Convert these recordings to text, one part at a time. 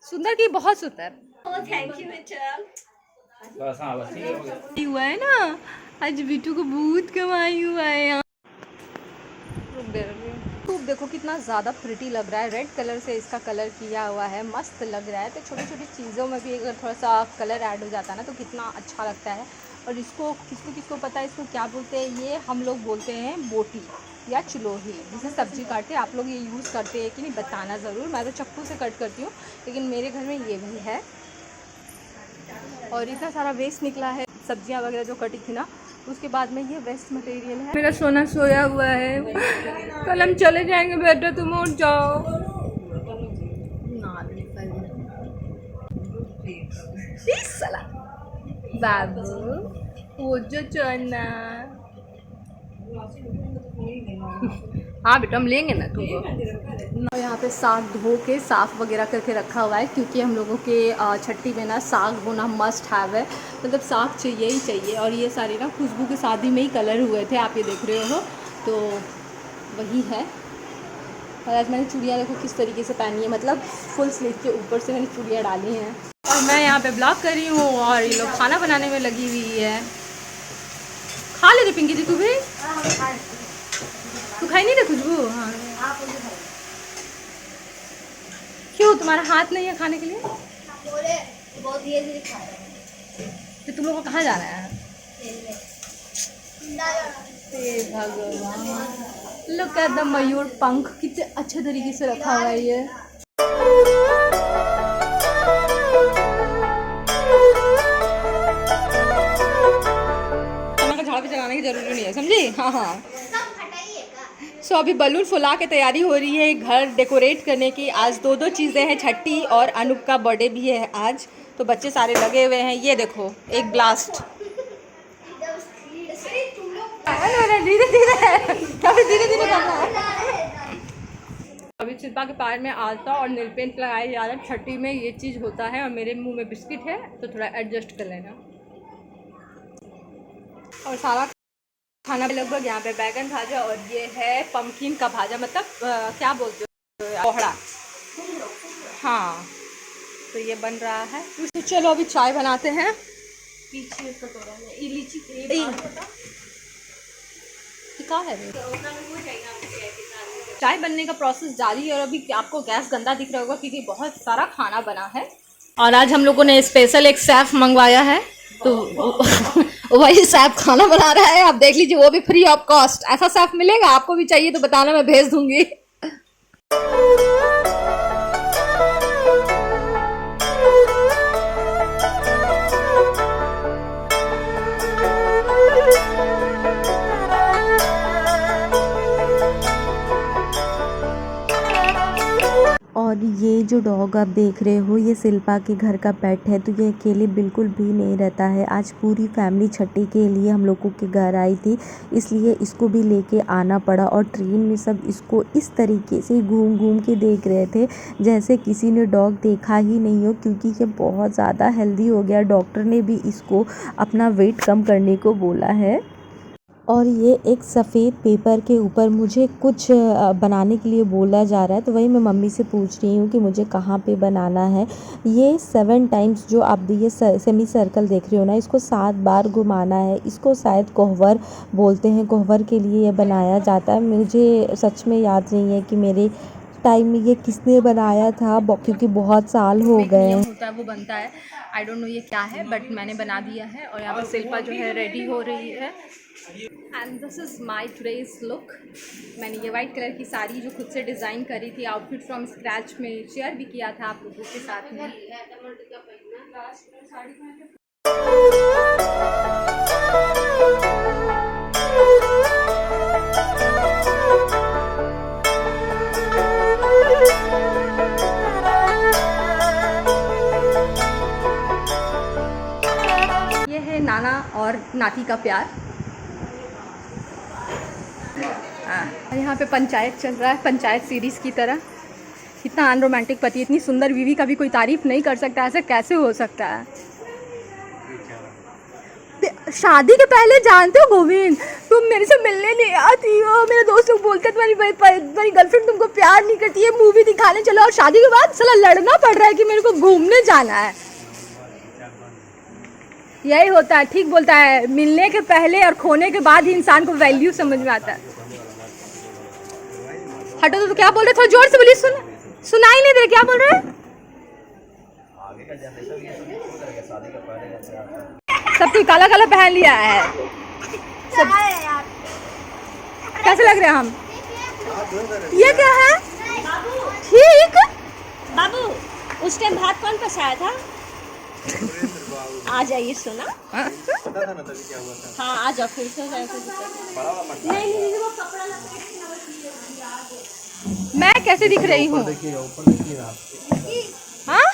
सुंदर की बहुत सुंदर। थैंक यू बेटा। हुआ है ना, आज बिट्टू को बहुत कमाई हुआ है यहाँ। खूब देखो कितना ज़्यादा प्रिटी लग रहा है, रेड कलर से इसका कलर किया हुआ है, मस्त लग रहा है। तो छोटी छोटी चीज़ों में भी अगर थोड़ा सा कलर ऐड हो जाता है ना तो कितना अच्छा लगता है। और इसको किसको किसको पता है इसको क्या बोलते हैं, ये हम लोग बोलते हैं बोटी या चिलोही, जिसे सब्जी काटते हैं। आप लोग ये यूज़ करते हैं कि नहीं बताना ज़रूर। मैं तो चाकू से कट करती हूँ, लेकिन मेरे घर में ये भी है। और इतना सारा वेस्ट निकला है सब्जियां वगैरह जो कटी थी ना, उसके बाद में ये वेस्ट मटेरियल है। मेरा सोना सोया हुआ है, कल हम चले जाएंगे बेटा, तुम उठ जाओ। बाबू वो जो चना। हाँ बेटा हम लेंगे ना तुमको। यहाँ पे साग धो के साफ़ वगैरह करके रखा हुआ है, क्योंकि हम लोगों के छठी में ना साग होना मस्ट हैव है, मतलब साग चाहिए ही चाहिए। और ये सारी ना खुशबू की शादी में ही कलर हुए थे, आप ये देख रहे हो, तो वही है। और आज मैंने चूड़ियाँ देखो किस तरीके से पहनी है, मतलब फुल स्लीव के ऊपर से मैंने चूड़ियाँ डाली हैं। और मैं यहाँ पे ब्लॉग कर रही हूँ और ये लोग खाना बनाने में लगी हुई है। खा ले रही पिंकी जी, तू भी तू खाई नहीं रही खुशबू? हाँ क्यों, तुम्हारा हाथ नहीं है खाने के लिए? बहुत धीरे धीरे खा रहे हैं। तो तुम लोग को कहाँ जाना है? हे भगवान, लुक एट द मयूर पंख, कितने अच्छे तरीके से रखा हुआ है ये। झाड़ पे चलाने की जरूरत नहीं है, समझी? हाँ हाँ। सो अभी बलून फुला के तैयारी हो रही है घर डेकोरेट करने की। आज दो दो चीज़ें हैं, छठी और अनूप का बर्थडे भी है आज, तो बच्चे सारे लगे हुए हैं। ये देखो एक ब्लास्ट, धीरे धीरे धीरे धीरे करना है। अभी शिल्पा के पैर में आलता और नील पेंट लगाया जा रहा है। छठी में ये चीज़ होता है, और मेरे मुंह में बिस्किट है तो थोड़ा एडजस्ट कर लेना। और सारा खाना लगभग यहाँ पे बैगन भाजा, और ये है पम्पकिन का भाजा, मतलब क्या बोलते हो, कोहड़ा। हाँ तो ये बन रहा है। तो चलो अभी चाय बनाते हैं। पीछे कटोरा में इलायची क्या है, चाय बनने का प्रोसेस जारी है। और अभी आपको गैस गंदा दिख रहा होगा क्योंकि बहुत सारा खाना बना है। और आज हम लोगों ने स्पेशल एक शेफ मंगवाया है, तो वही शेफ खाना बना रहा है। आप देख लीजिए, वो भी फ्री ऑफ कॉस्ट। ऐसा शेफ मिलेगा, आपको भी चाहिए तो बताना, मैं भेज दूंगी। और ये जो डॉग आप देख रहे हो, ये शिल्पा के घर का पेट है, तो ये अकेले बिल्कुल भी नहीं रहता है। आज पूरी फैमिली छठी के लिए हम लोगों के घर आई थी, इसलिए इसको भी लेके आना पड़ा। और ट्रेन में सब इसको इस तरीके से घूम घूम के देख रहे थे जैसे किसी ने डॉग देखा ही नहीं हो, क्योंकि ये बहुत ज़्यादा हेल्दी हो गया। डॉक्टर ने भी इसको अपना वेट कम करने को बोला है। और ये एक सफ़ेद पेपर के ऊपर मुझे कुछ बनाने के लिए बोला जा रहा है, तो वही मैं मम्मी से पूछ रही हूँ कि मुझे कहाँ पे बनाना है। ये 7 टाइम्स जो आप ये सेमी सर्कल देख रहे हो ना, इसको 7 बार घुमाना है। इसको शायद कोहवर बोलते हैं, कोहवर के लिए ये बनाया जाता है। मुझे सच में याद नहीं है कि मेरे टाइम में ये किसने बनाया था, क्योंकि बहुत साल हो गए हैं। होता है वो बनता है, आई डोंट नो ये क्या है, बट मैंने बना दिया है। और यहाँ पर शिल्पा जो है रेडी हो रही है। And this is my today's look. मैंने ये वाइट कलर की साड़ी जो खुद से डिज़ाइन करी थी, आउटफिट फ्रॉम स्क्रैच में शेयर भी किया था आप लोगों के साथ में। ये है नाना और नाती का प्यार। यहाँ पे पंचायत चल रहा है, पंचायत सीरीज़ की तरह। इतना अनरोमांटिक पति, इतनी सुंदर बीवी का भी कोई तारीफ नहीं कर सकता, ऐसा कैसे हो सकता है? शादी के पहले जानते हो गोविंद, तुम मेरे से मिलने नहीं आती हो, मेरे दोस्त लोग बोलते हैं तुम्हारी गर्लफ्रेंड तुमको प्यार नहीं करती है, मूवी दिखाने चलो, और शादी के बाद साला लड़ना पड़ रहा है कि मेरे को घूमने जाना है। यही होता है, ठीक बोलता है, मिलने के पहले और खोने के बाद ही इंसान को वैल्यू समझ में आता है। हटो तो क्या बोल रहे, थोड़ा जोर से बोलिए, सुनाई नहीं दे रहा, क्या बोल रहे हैं? सब कोई काला काला पहन लिया है सब। कैसे लग रहे हैं हम? ये क्या है? ठीक बाबू, उस टाइम भात कौन पसाया था? आ जाइए सोना। पता था ना तभी क्या हुआ था। हाँ आ जाओ, फिर से हो जाएगा। नहीं वो कपड़ा लगा के मैं कैसे दिख रही हूँ? ऊपर देखिए आप। हाँ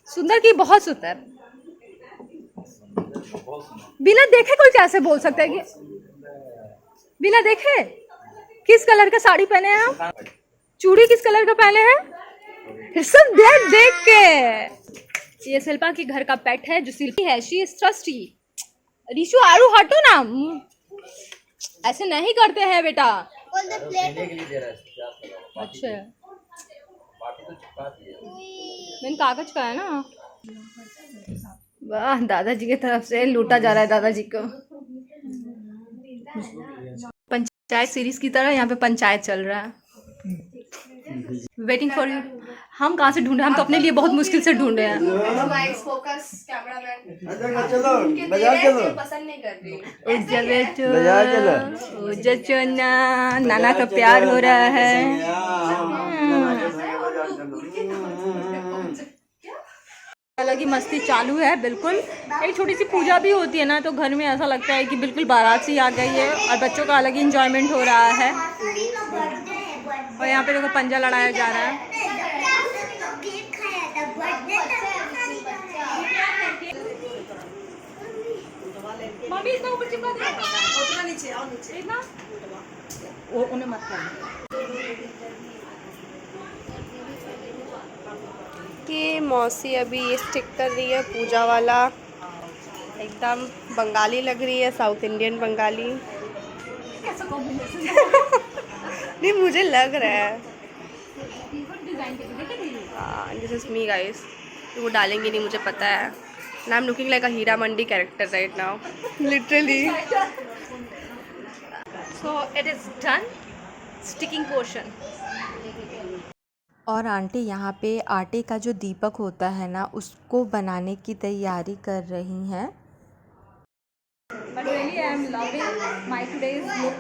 सुंदर की बहुत सुंदर, बिना देखे कोई कैसे बोल सकता है कि बिना देखे? किस कलर का साड़ी पहने हैं आप? चूड़ी किस कलर का पहने हैं? फिर सब देख देख के। ये शिल्पा के घर का पेट है जो शिल्पी है, शी इज ट्रस्टी। रिशु आरू हटो ना, ऐसे नहीं करते हैं बेटा। अच्छा मैंने कागज का है ना। वाह, दादाजी की तरफ से लूटा जा रहा है दादाजी को। पंचायत सीरीज की तरह यहाँ पे पंचायत चल रहा है। Waiting for you. हम कहाँ से ढूंढे, हम तो अपने लिए बहुत मुश्किल से ढूंढे हैं। नाना का प्यार हो रहा है, अलग ही मस्ती चालू है। बिल्कुल एक छोटी सी पूजा भी होती है ना, तो घर में ऐसा लगता है कि बिल्कुल बारात सी आ गई है और बच्चों का अलग ही इंजॉयमेंट हो रहा है। और यहाँ पे देखो पंजा लड़ाया जा रहा है। मम्मी इसको ऊपर चिपका दे, उतना नीचे और नीचे इतना वो उन्हें मत करना। कि मौसी अभी ये स्टिक कर रही है पूजा वाला, एकदम बंगाली लग रही है, साउथ इंडियन बंगाली। नहीं मुझे लग रहा है। दिस इज मी गाइस, वो डालेंगे नहीं मुझे पता है। I am looking like a Heera Mandi character right now, literally. So it is done, sticking portion. और आंटी यहाँ पे आटे का जो दीपक होता है ना, उसको बनाने की तैयारी कर रही हैं। But really I am loving my today's look।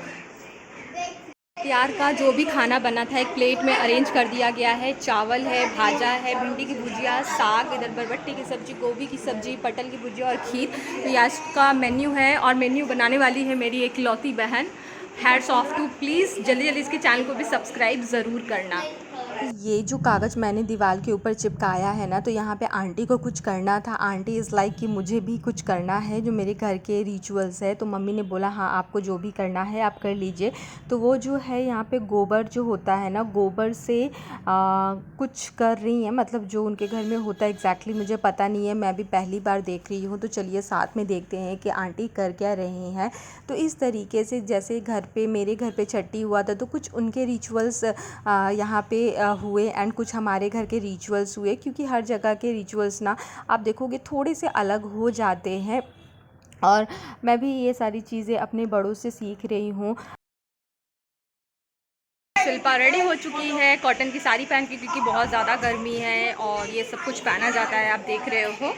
यार का जो भी खाना बना था एक प्लेट में अरेंज कर दिया गया है। चावल है, भाजा है, भिंडी की भुजिया, साग, इधर बरबट्टी की सब्ज़ी, गोभी की सब्ज़ी, पटल की भुजिया और खीर। तो यार का मेन्यू है और मेन्यू बनाने वाली है मेरी एक लौती बहन। हैट्स ऑफ टू, प्लीज़ जल्दी जल्दी इसके चैनल को भी सब्सक्राइब ज़रूर करना। ये जो कागज़ मैंने दीवार के ऊपर चिपकाया है ना, तो यहाँ पे आंटी को कुछ करना था। आंटी इज़ लाइक कि मुझे भी कुछ करना है जो मेरे घर के रिचुअल्स है। तो मम्मी ने बोला हाँ आपको जो भी करना है आप कर लीजिए। तो वो जो है यहाँ पे गोबर जो होता है ना, गोबर से कुछ कर रही हैं, मतलब जो उनके घर में होता है एग्जैक्टली मुझे पता नहीं है, मैं भी पहली बार देख रही हूँ। तो चलिए साथ में देखते हैं कि आंटी कर क्या रही हैं। तो इस तरीके से जैसे घर पे मेरे घर पे छठी हुआ था, तो कुछ उनके रिचुअल्स यहाँ पे हुए एंड कुछ हमारे घर के रिचुअल्स हुए, क्योंकि हर जगह के रिचुअल्स ना आप देखोगे थोड़े से अलग हो जाते हैं। और मैं भी ये सारी चीज़ें अपने बड़ों से सीख रही हूँ। शिल्पा रेडी हो चुकी है कॉटन की साड़ी पहन के, क्योंकि बहुत ज़्यादा गर्मी है और ये सब कुछ पहना जाता है, आप देख रहे हो।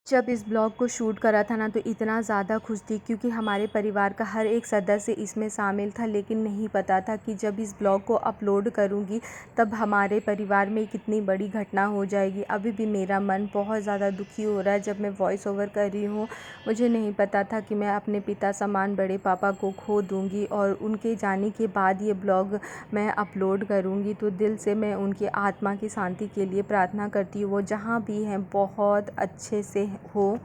जब इस ब्लॉग को शूट करा था ना, तो इतना ज़्यादा खुश थी क्योंकि हमारे परिवार का हर एक सदस्य इसमें शामिल था। लेकिन नहीं पता था कि जब इस ब्लॉग को अपलोड करूँगी तब हमारे परिवार में कितनी बड़ी घटना हो जाएगी। अभी भी मेरा मन बहुत ज़्यादा दुखी हो रहा है जब मैं वॉइस ओवर कर रही हूँ। मुझे नहीं पता था कि मैं अपने पिता समान बड़े पापा को खो दूँगी और उनके जाने के बाद ये ब्लॉग मैं अपलोड करूँगी। तो दिल से मैं उनकी आत्मा की शांति के लिए प्रार्थना करती हूँ, वो जहाँ भी हैं बहुत अच्छे से हो।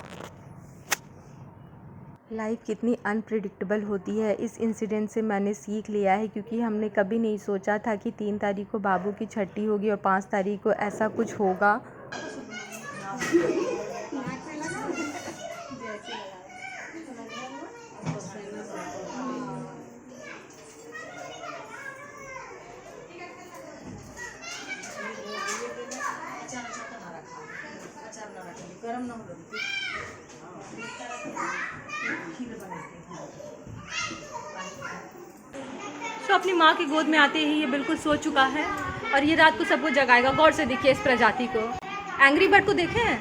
लाइफ कितनी अनप्रिडिक्टेबल होती है, इस इंसिडेंट से मैंने सीख लिया है, क्योंकि हमने कभी नहीं सोचा था कि 3 तारीख को बाबू की छठी होगी और 5 तारीख को ऐसा कुछ होगा। तो अपनी माँ की गोद में आते ही ये बिल्कुल सो चुका है और ये रात को सबको जगाएगा। गौर से देखिए इस प्रजाति को। एंग्री बर्ड को देखे हैं?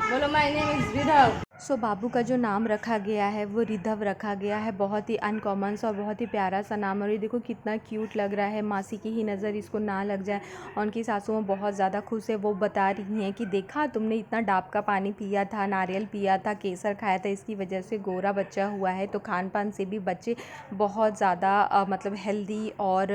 बोलो माय नेम इज रिधव। सो बाबू का जो नाम रखा गया है वो रिधव रखा गया है। बहुत ही अनकॉमन सा और बहुत ही प्यारा सा नाम। और ये देखो कितना क्यूट लग रहा है। मासी की ही नज़र इसको ना लग जाए। और उनकी सासू में बहुत ज़्यादा खुश है। वो बता रही हैं कि देखा तुमने इतना डाब का पानी पिया था, नारियल पिया था, केसर खाया था, इसकी वजह से गोरा बच्चा हुआ है। तो खान पान से भी बच्चे बहुत ज़्यादा मतलब हेल्दी और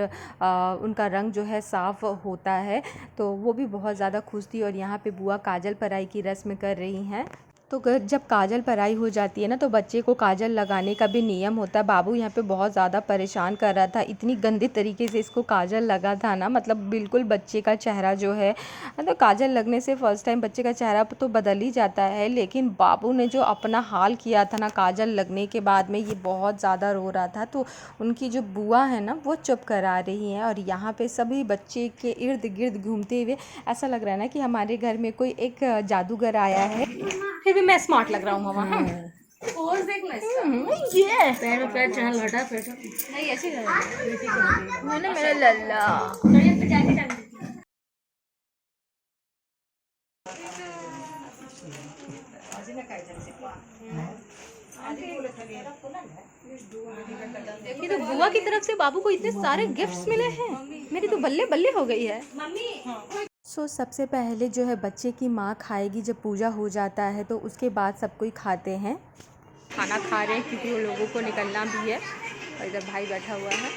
उनका रंग जो है साफ़ होता है। तो वो भी बहुत ज़्यादा खुश थी। और यहाँ पे बुआ काजल पराई की रस्म कर रही हैं। तो जब काजल पराई हो जाती है ना तो बच्चे को काजल लगाने का भी नियम होता है। बाबू यहाँ पे बहुत ज़्यादा परेशान कर रहा था। इतनी गंदे तरीके से इसको काजल लगा था ना, मतलब बिल्कुल बच्चे का चेहरा जो है, तो काजल लगने से फ़र्स्ट टाइम बच्चे का चेहरा तो बदल ही जाता है। लेकिन बाबू ने जो अपना हाल किया था ना काजल लगने के बाद में, ये बहुत ज़्यादा रो रहा था। तो उनकी जो बुआ है ना वो चुप करा रही हैं। और यहाँ पे सभी बच्चे के इर्द गिर्द घूमते हुए ऐसा लग रहा है ना कि हमारे घर में कोई एक जादूगर आया है। फिर भी मैं स्मार्ट लग रहा हूँ मामा। हाँ पोज देखना इसका। ये पैर पैर चढ़ा लटा पैर नहीं ऐसे मैंने मेरा लल्ला पे जाके टांग ये तो बुआ की तरफ से बाबू को इतने सारे गिफ्ट्स मिले हैं। मेरी तो बल्ले बल्ले हो गई है मम्मी। सो सबसे पहले जो है बच्चे की माँ खाएगी। जब पूजा हो जाता है तो उसके बाद सब कोई खाते हैं। खाना खा रहे हैं क्योंकि वो लोगों को निकलना भी है। और इधर भाई बैठा हुआ है।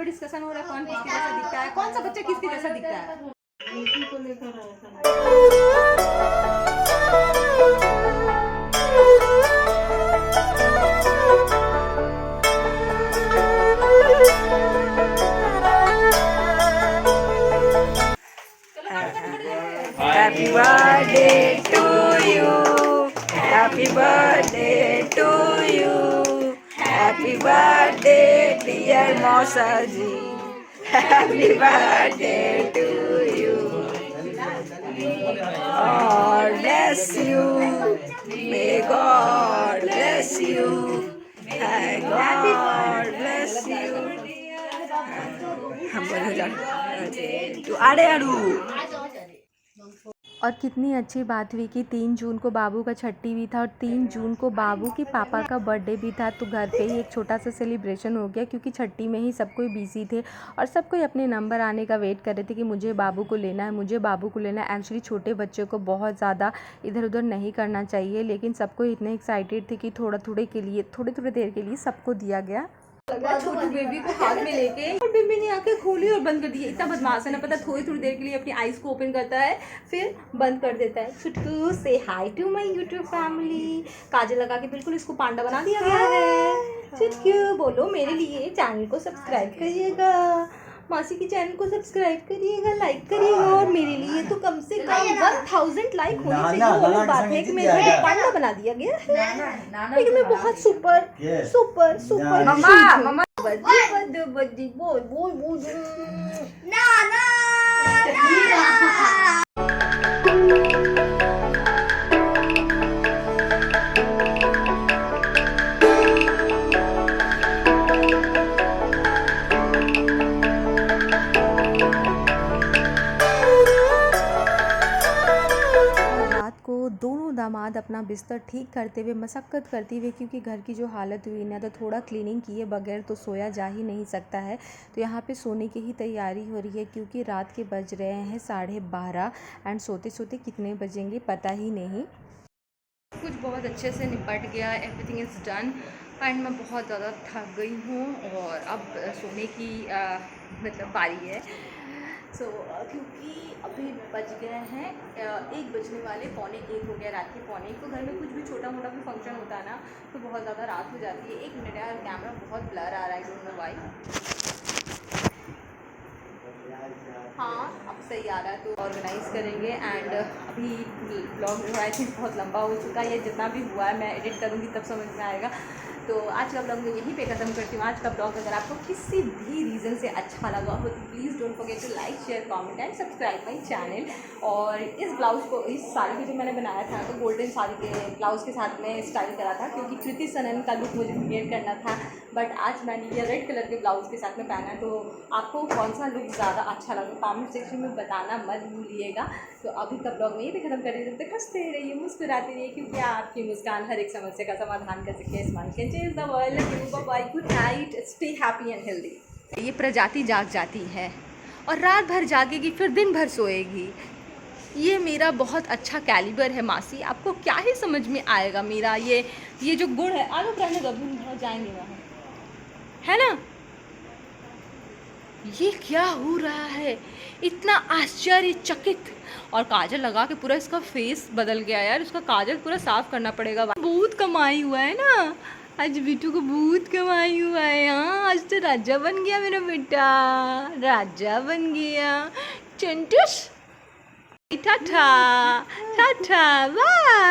डिस्कशन हो रहा है कौन किसकी जैसा दिखता है, कौन सा बच्चा किसकी जैसा दिखता है। Happy birthday to you. Happy birthday to you. Happy birthday dear Mausaji. Happy birthday to you. God bless you. May God bless you. May God bless you. हम बोले जाते तू आड़े आड़ू। और कितनी अच्छी बात हुई कि 3 जून को बाबू का छठी भी था और 3 जून को बाबू के पापा का बर्थडे भी था। तो घर पे ही एक छोटा सा सेलिब्रेशन हो गया क्योंकि छठी में ही सब कोई बिजी थे और सब कोई अपने नंबर आने का वेट कर रहे थे कि मुझे बाबू को लेना है, मुझे बाबू को लेना है। एक्चुअली छोटे बच्चों को बहुत ज़्यादा इधर उधर नहीं करना चाहिए, लेकिन सब कोई इतने एक्साइटेड थे कि थोड़ी देर के लिए सबको दिया गया। छोटू बेबी को हाथ में लेके और बेबी ने आंखें खोली और बंद कर दी। इतना बदमाश है ना, पता थोड़ी देर के लिए अपनी आईज को ओपन करता है फिर बंद कर देता है। छुटकू से हाय टू माय यूट्यूब फैमिली। काजल लगा के बिल्कुल इसको पांडा बना दिया गया है। छुटकू बोलो मेरे लिए चैनल को सब्सक्राइब करिएगा, मासी की चैनल को सब्सक्राइब करिएगा, लाइक करिएगा। और मेरे लिए तो कम से कम 1000 लाइक होने चाहिए। वो अलग बात है कि मेरे को पांडा बना दिया गया है, लेकिन मैं बहुत सुपर सुपर सुपर मम्मा बद्दी बोल बोल बोल ना ना दोनों दामाद अपना बिस्तर ठीक करते हुए मशक्क़त करते हुए, क्योंकि घर की जो हालत हुई ना तो थोड़ा क्लीनिंग किए बगैर तो सोया जा ही नहीं सकता है। तो यहाँ पे सोने की ही तैयारी हो रही है क्योंकि रात के बज रहे हैं 12:30 एंड सोते सोते कितने बजेंगे पता ही नहीं। कुछ बहुत अच्छे से निपट गया, एवरीथिंग इज़ डन एंड मैं बहुत ज़्यादा थक गई हूँ और अब सोने की मतलब बारी है। क्योंकि अभी बज गए हैं 1 बजने वाले, 1:45 हो गया, रात के 1:45। तो घर में कुछ भी छोटा मोटा भी फंक्शन होता है ना तो बहुत ज़्यादा रात हो जाती है। 1 मिनट यार, कैमरा बहुत ब्लर आ रहा है, डोंट नो व्हाई। हाँ अब सही आ रहा है तो ऑर्गेनाइज़ करेंगे। एंड अभी ब्लॉग जो है आई थिंक बहुत लंबा हो चुका है। ये जितना भी हुआ है मैं एडिट करूँगी तब समझ में आएगा। तो आज का ब्लॉग मैं यहीं पे ख़त्म करती हूँ। आज का ब्लॉग अगर आपको किसी भी रीज़न से अच्छा लगा हो तो please don't forget to like, share, comment and subscribe my channel. और इस ब्लाउज़ को, इस साड़ी को जो मैंने बनाया था तो गोल्डन साड़ी के ब्लाउज़ के साथ में स्टाइल करा था, क्योंकि कृति सनन का लुक मुझे क्रिएट करना था। बट आज मैंने ये रेड कलर के ब्लाउज़ के साथ में पहना। तो आपको कौन सा लुक ज़्यादा अच्छा लगा कमेंट सेक्शन में बताना मत भूलिएगा। तो अभी का ब्लॉग में यहीं पे ख़त्म कर रही, जब तक हंसते रहिए, मुस्कुराते रहिए, क्योंकि आपकी मुस्कान हर एक समस्या का समाधान कर सकती है। Smile can change the world. Bye, good night, stay happy and healthy. ये प्रजाति जाग जाती है और रात भर जागेगी, फिर दिन भर सोएगी। ये मेरा बहुत अच्छा कैलिबर है मासी, आपको क्या ही समझ में आएगा मेरा ये जो गुण है। आगे रहने दो, अभी हम जाएंगे वहाँ, है ना। ये क्या हो रहा है, इतना आश्चर्यचकित। और काजल लगा के पूरा इसका फेस बदल गया यार, उसका काजल पूरा साफ करना पड़ेगा। बहुत कमाई हुआ है ना आज, बिट्टू को बहुत कमाई हुआ है। हाँ, आज तो राजा बन गया मेरा बेटा, राजा बन गया। चंटूस, टाटा टाटा बाय।